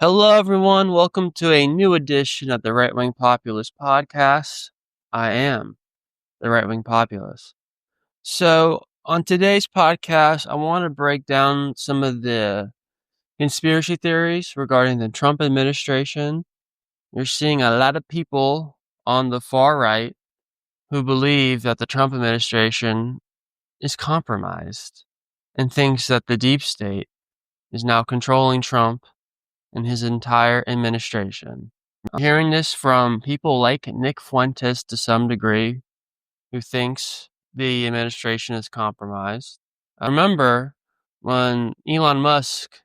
Hello, everyone. Welcome to a new edition of the Right Wing Populist Podcast. I am the Right Wing Populist. So, on today's podcast, I want to break down some of the conspiracy theories regarding the Trump administration. You're seeing a lot of people on the far right who believe that the Trump administration is compromised and thinks that the deep state is now controlling Trump and his entire administration. I'm hearing this from people like Nick Fuentes to some degree, who thinks the administration is compromised. I remember when Elon Musk,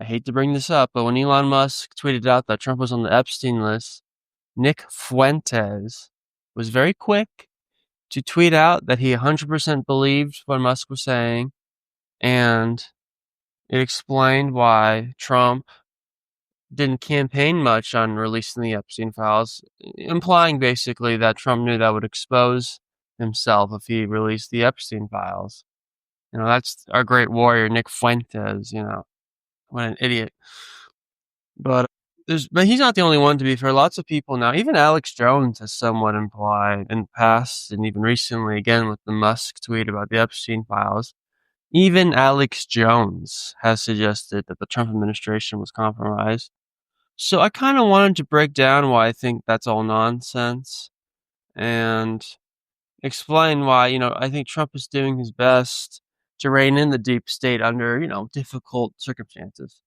I hate to bring this up, but when Elon Musk tweeted out that Trump was on the Epstein list, Nick Fuentes was very quick to tweet out that he 100% believed what Musk was saying, and it explained why Trump didn't campaign much on releasing the Epstein files, implying basically that Trump knew that would expose himself if he released the Epstein files. That's our great warrior, Nick Fuentes, what an idiot. But he's not the only one, to be fair. Lots of people now, even Alex Jones has somewhat implied in the past, and even recently, again, with the Musk tweet about the Epstein files, even Alex Jones has suggested that the Trump administration was compromised. So I kind of wanted to break down why I think that's all nonsense and explain why, I think Trump is doing his best to rein in the deep state under, difficult circumstances.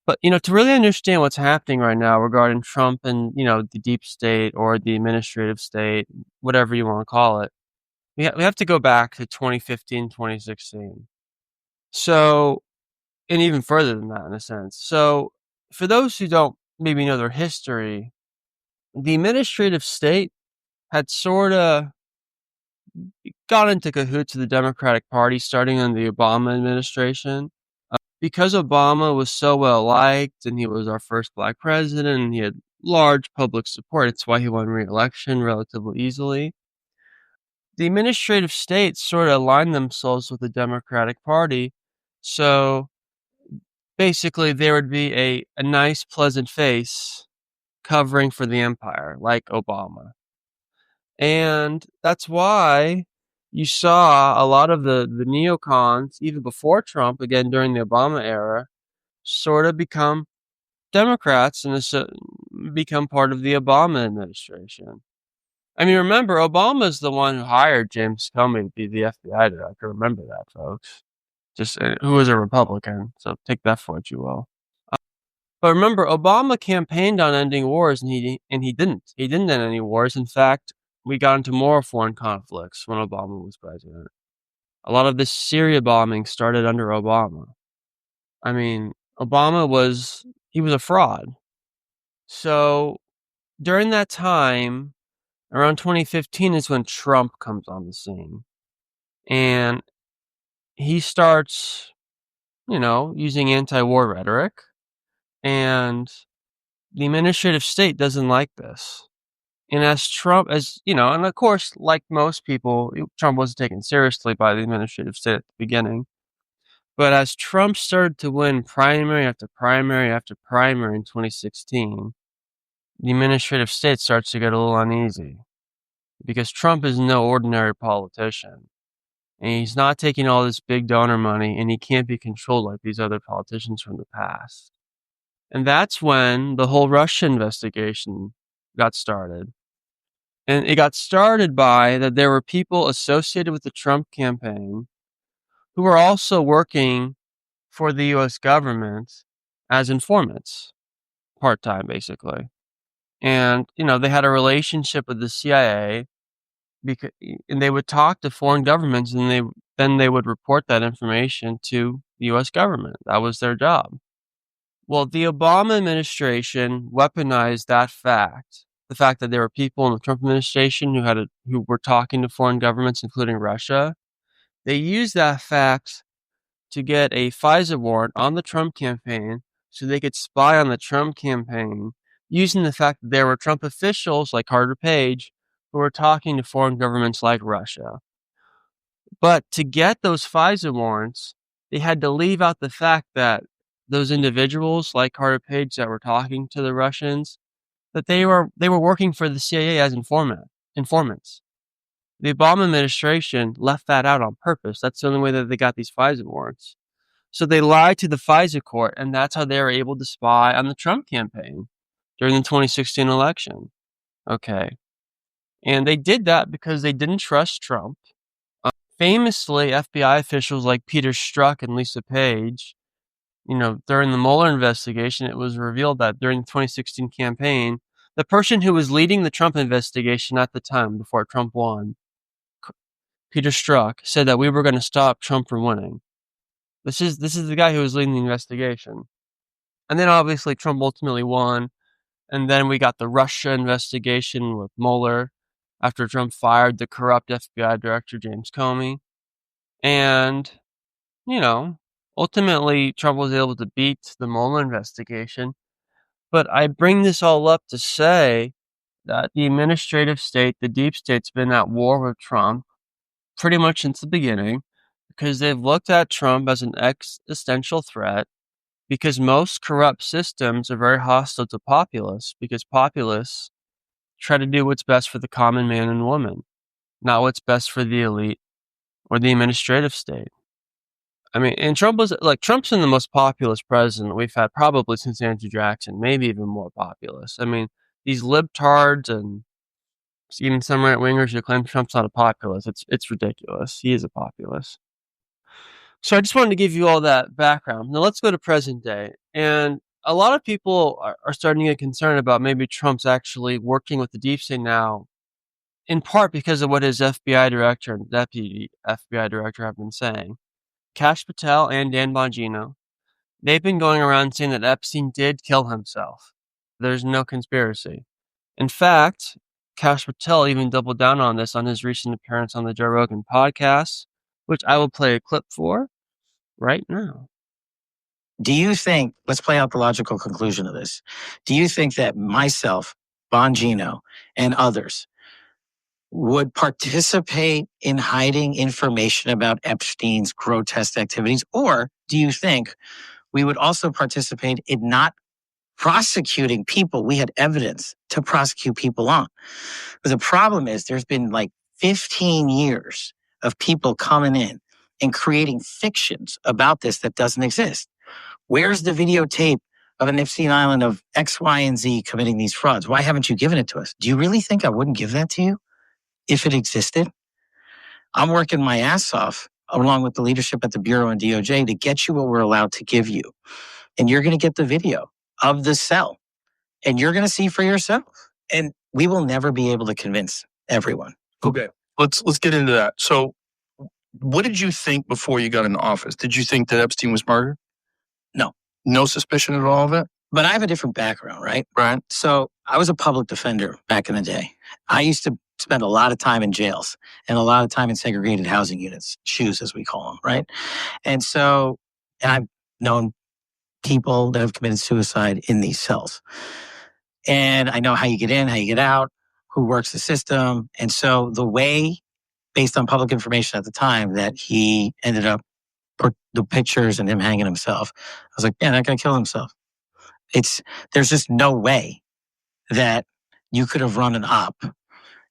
But, to really understand what's happening right now regarding Trump and, the deep state or the administrative state, whatever you want to call it, we have to go back to 2015, 2016. So, and even further than that in a sense. So, for those who don't maybe know their history, the administrative state had sort of got into cahoots with the Democratic Party starting in the Obama administration. Because Obama was so well liked and he was our first black president and he had large public support, it's why he won re-election relatively easily. The administrative states sort of aligned themselves with the Democratic Party. So basically there would be a nice, pleasant face covering for the empire, like Obama. And that's why you saw a lot of the neocons, even before Trump, again during the Obama era, sort of become Democrats and become part of the Obama administration. I mean, remember, Obama's the one who hired James Comey to be the FBI director. Remember that, folks. Just who was a Republican, so take that for what you will. But remember, Obama campaigned on ending wars, and he didn't. He didn't end any wars. In fact, we got into more foreign conflicts when Obama was president. A lot of this Syria bombing started under Obama. I mean, he was a fraud. So during that time, around 2015 is when Trump comes on the scene. And he starts, using anti-war rhetoric. And the administrative state doesn't like this. And and of course, like most people, Trump wasn't taken seriously by the administrative state at the beginning. But as Trump started to win primary after primary after primary in 2016, the administrative state starts to get a little uneasy because Trump is no ordinary politician. And he's not taking all this big donor money, and he can't be controlled like these other politicians from the past. And that's when the whole Russia investigation got started. And it got started by that there were people associated with the Trump campaign who were also working for the U.S. government as informants, part-time basically. And, they had a relationship with the CIA, and they would talk to foreign governments, and then they would report that information to the U.S. government. That was their job. Well, the Obama administration weaponized that fact, the fact that there were people in the Trump administration who were talking to foreign governments, including Russia. They used that fact to get a FISA warrant on the Trump campaign so they could spy on the Trump campaign using the fact that there were Trump officials like Carter Page who were talking to foreign governments like Russia. But to get those FISA warrants, they had to leave out the fact that those individuals like Carter Page that were talking to the Russians, that they were working for the CIA as informants. The Obama administration left that out on purpose. That's the only way that they got these FISA warrants. So they lied to the FISA court, and that's how they were able to spy on the Trump campaign during the 2016 election. Okay. And they did that because they didn't trust Trump. Famously, FBI officials like Peter Strzok and Lisa Page, during the Mueller investigation, it was revealed that during the 2016 campaign, the person who was leading the Trump investigation at the time, before Trump won, Peter Strzok, said that we were going to stop Trump from winning. This is the guy who was leading the investigation. And then obviously Trump ultimately won. And then we got the Russia investigation with Mueller after Trump fired the corrupt FBI director, James Comey. And, ultimately Trump was able to beat the Mueller investigation. But I bring this all up to say that the administrative state, the deep state's been at war with Trump pretty much since the beginning, because they've looked at Trump as an existential threat, because most corrupt systems are very hostile to populists, because populists try to do what's best for the common man and woman, not what's best for the elite or the administrative state. I mean, and Trump's been the most populist president we've had probably since Andrew Jackson, maybe even more populist. I mean, these libtards and even some right-wingers who claim Trump's not a populist, it's ridiculous. He is a populist. So I just wanted to give you all that background. Now let's go to present day. And a lot of people are starting to get concerned about maybe Trump's actually working with the deep state now, in part because of what his FBI director and deputy FBI director have been saying. Kash Patel and Dan Bongino, they've been going around saying that Epstein did kill himself. There's no conspiracy. In fact, Kash Patel even doubled down on this on his recent appearance on the Joe Rogan podcast, which I will play a clip for right now. Do you think, let's play out the logical conclusion of this. Do you think that myself, Bongino, and others would participate in hiding information about Epstein's grotesque activities? Or do you think we would also participate in not prosecuting people we had evidence to prosecute people on? But the problem is there's been like 15 years of people coming in and creating fictions about this that doesn't exist. Where's the videotape of an Epstein Island of X, Y, and Z committing these frauds? Why haven't you given it to us? Do you really think I wouldn't give that to you if it existed? I'm working my ass off along with the leadership at the Bureau and DOJ to get you what we're allowed to give you. And you're going to get the video of the cell and you're going to see for yourself. And we will never be able to convince everyone. Okay, let's get into that. So what did you think before you got into office? Did you think that Epstein was murdered? No. No suspicion at all of it? But I have a different background, right? Right. So I was a public defender back in the day. I used to spend a lot of time in jails and a lot of time in segregated housing units, SHUs as we call them, right? And I've known people that have committed suicide in these cells. And I know how you get in, how you get out, who works the system. And so the way, based on public information at the time, that he ended up the pictures and him hanging himself, I was like, yeah, that guy killed himself. There's just no way that you could have run an op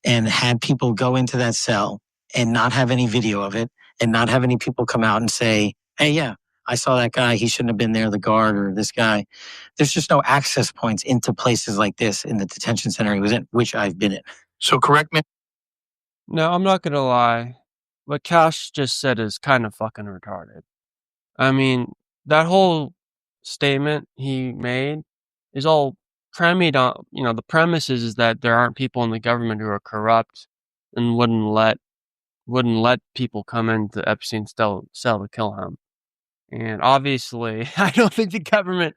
and had people go into that cell and not have any video of it and not have any people come out and say, hey, yeah, I saw that guy. He shouldn't have been there, the guard or this guy. There's just no access points into places like this in the detention center he was in, which I've been in. So correct me. No, I'm not going to lie. What Kash just said is kind of fucking retarded. I mean, that whole statement he made is all premised on, the premise is that there aren't people in the government who are corrupt and wouldn't let people come into Epstein's cell to kill him. And obviously, I don't think the government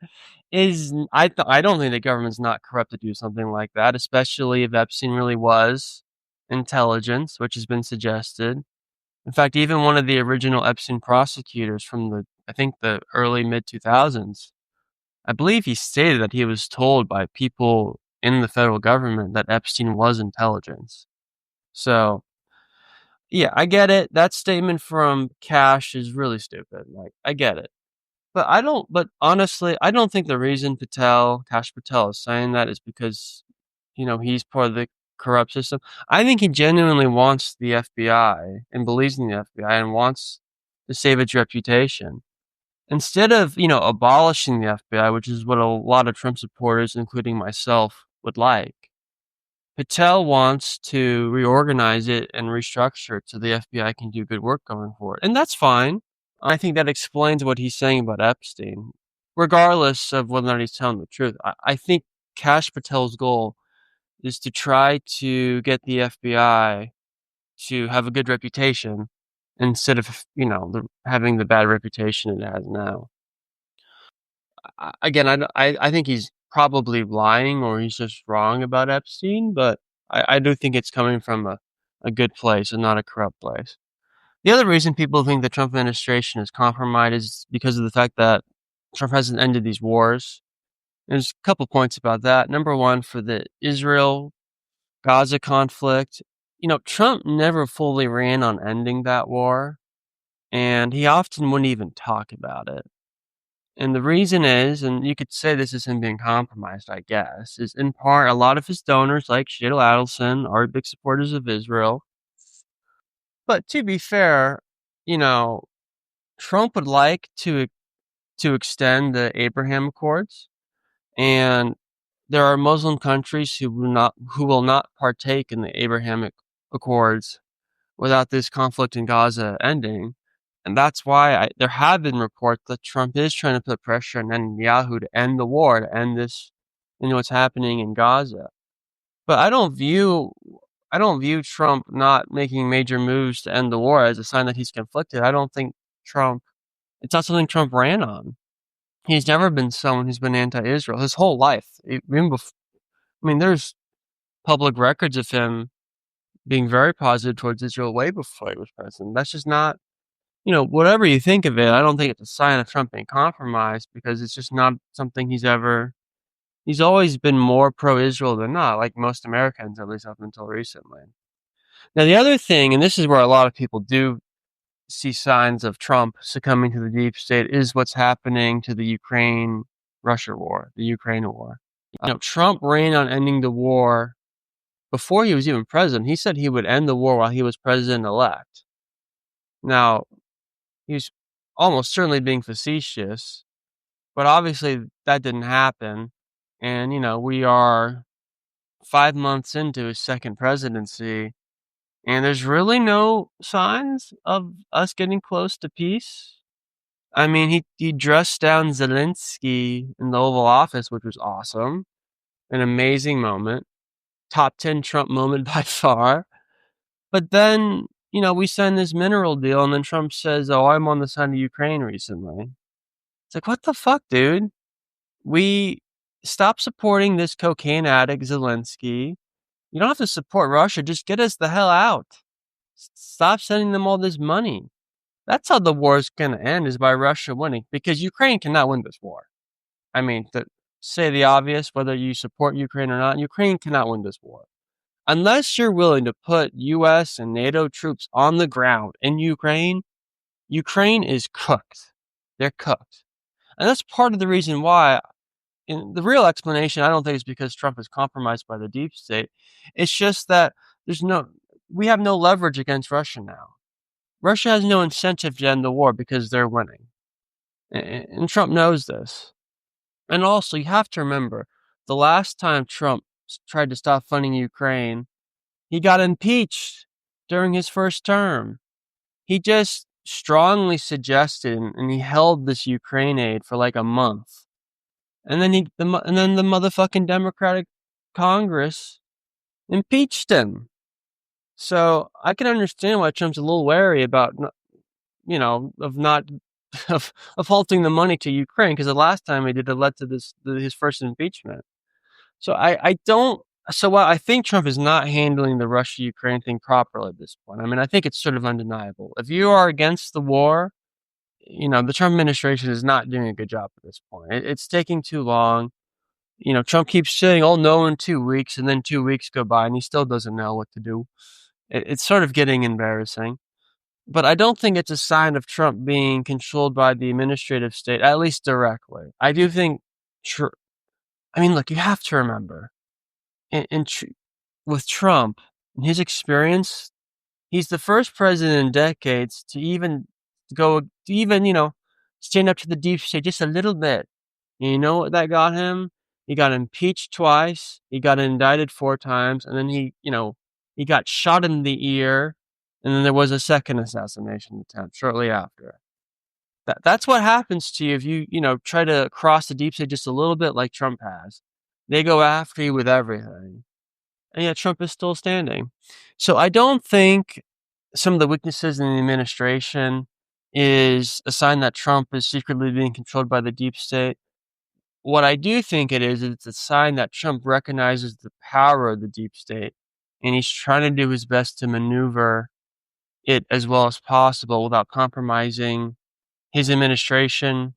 is. I don't think the government's not corrupt to do something like that, especially if Epstein really was intelligence, which has been suggested. In fact, even one of the original Epstein prosecutors from the early mid 2000s, I believe he stated that he was told by people in the federal government that Epstein was intelligence. So, yeah, I get it. That statement from Kash is really stupid. Like, I get it. But honestly, I don't think the reason Kash Patel is saying that is because, he's part of the corrupt system. I think he genuinely wants the FBI and believes in the FBI and wants to save its reputation. Instead of, abolishing the FBI, which is what a lot of Trump supporters, including myself, would like, Patel wants to reorganize it and restructure it so the FBI can do good work going forward. And that's fine. I think that explains what he's saying about Epstein, regardless of whether or not he's telling the truth. I think Kash Patel's goal is to try to get the FBI to have a good reputation instead of, having the bad reputation it has now. Again, I think he's probably lying or he's just wrong about Epstein, but I do think it's coming from a good place and not a corrupt place. The other reason people think the Trump administration is compromised is because of the fact that Trump hasn't ended these wars. There's a couple points about that. Number one, for the Israel-Gaza conflict, Trump never fully ran on ending that war, and he often wouldn't even talk about it. And the reason is, and you could say this is him being compromised, I guess, is in part a lot of his donors, like Shadle Adelson, are big supporters of Israel. But to be fair, Trump would like to extend the Abraham Accords, and there are Muslim countries who will not partake in the Abrahamic Accords without this conflict in Gaza ending. And that's why there have been reports that Trump is trying to put pressure on Netanyahu to end the war, to end this, what's happening in Gaza. But I don't view Trump not making major moves to end the war as a sign that he's conflicted. I don't think it's not something Trump ran on. He's never been someone who's been anti-Israel his whole life. Even before, there's public records of him being very positive towards Israel way before he was president. That's just not, whatever you think of it, I don't think it's a sign of Trump being compromised because it's just not something he's always been more pro-Israel than not, like most Americans, at least up until recently. Now, the other thing, and this is where a lot of people do see signs of Trump succumbing to the deep state, is what's happening to the Ukraine-Russia war, the Ukraine war. Trump ran on ending the war before he was even president. He said he would end the war while he was president-elect. Now, he was almost certainly being facetious, but obviously that didn't happen. And, we are 5 months into his second presidency, and there's really no signs of us getting close to peace. He dressed down Zelensky in the Oval Office, which was awesome. An amazing moment. Top 10 Trump moment by far. But then, we signed this mineral deal, and then Trump says, "Oh, I'm on the side of Ukraine recently." It's like, what the fuck, dude? We stop supporting this cocaine addict, Zelensky. You don't have to support Russia. Just get us the hell out. Stop sending them all this money. That's how the war is going to end, is by Russia winning, because Ukraine cannot win this war. To say the obvious, whether you support Ukraine or not, Ukraine cannot win this war. Unless you're willing to put U.S. and NATO troops on the ground in Ukraine, Ukraine is cooked. They're cooked. And that's part of the reason why, the real explanation, I don't think is because Trump is compromised by the deep state. It's just that we have no leverage against Russia now. Russia has no incentive to end the war because they're winning. And Trump knows this. And also, you have to remember, the last time Trump tried to stop funding Ukraine, he got impeached during his first term. He just strongly suggested, and he held this Ukraine aid for like a month. And then the motherfucking Democratic Congress impeached him. So I can understand why Trump's a little wary about, of halting the money to Ukraine, because the last time he did, it led to his first impeachment. So I think Trump is not handling the Russia-Ukraine thing properly at this point. I think it's sort of undeniable. If you are against the war, the Trump administration is not doing a good job at this point. It's taking too long. Trump keeps saying, "Oh, no," in 2 weeks, and then 2 weeks go by and he still doesn't know what to do. It's sort of getting embarrassing. But I don't think it's a sign of Trump being controlled by the administrative state, at least directly. I do think, I mean, look, you have to remember, with Trump, in his experience, he's the first president in decades to even stand up to the deep state just a little bit. And you know what that got him? He got impeached twice, he got indicted 4 times, and then he got shot in the ear, and then there was a second assassination attempt shortly after. That's what happens to you if you try to cross the deep state just a little bit like Trump has. They go after you with everything. And yet Trump is still standing. So I don't think some of the weaknesses in the administration is a sign that Trump is secretly being controlled by the deep state. What I do think it's a sign that Trump recognizes the power of the deep state, and he's trying to do his best to maneuver it as well as possible without compromising his administration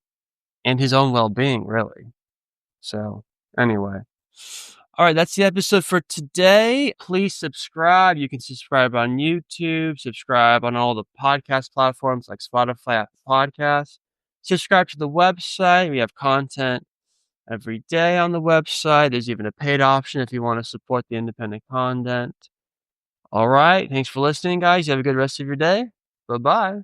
and his own well-being, really. So, anyway. All right, that's the episode for today. Please subscribe. You can subscribe on YouTube, subscribe on all the podcast platforms like Spotify, Apple Podcasts. Subscribe to the website. We have content every day on the website. There's even a paid option if you want to support the independent content. All right, thanks for listening, guys. You have a good rest of your day. Bye-bye.